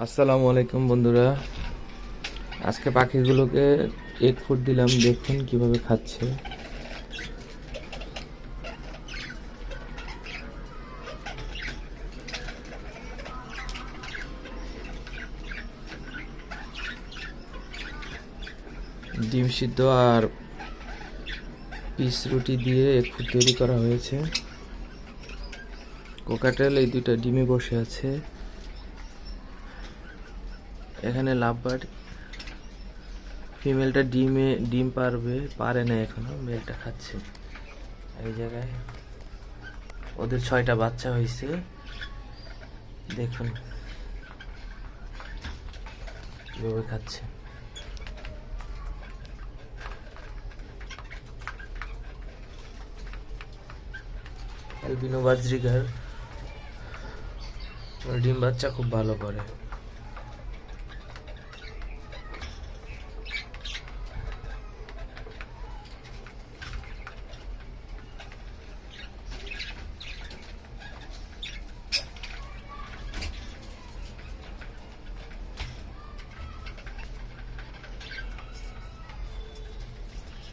আসসালামু আলাইকুম বন্ধুরা, আজকে পাখিগুলোকে এগ ফুড দিলাম। দেখুন কিভাবে খাচ্ছে। ডিম সিদ্ধ আর পিস রুটি দিয়ে এগ ফুড তৈরি করা হয়েছে। কোকাটেল এই দুইটা ডিমে বসে আছে। এখানে লাভবার্ড ফিমেলটা ডিম পারে না এখনো, মেলটা খাচ্ছে। এই জায়গায় ওদের 6টা বাচ্চা হয়েছে। দেখুন কিভাবে খাচ্ছে। অ্যালবিনো বাজরিগার ডিম বাচ্চা খুব ভালো করে।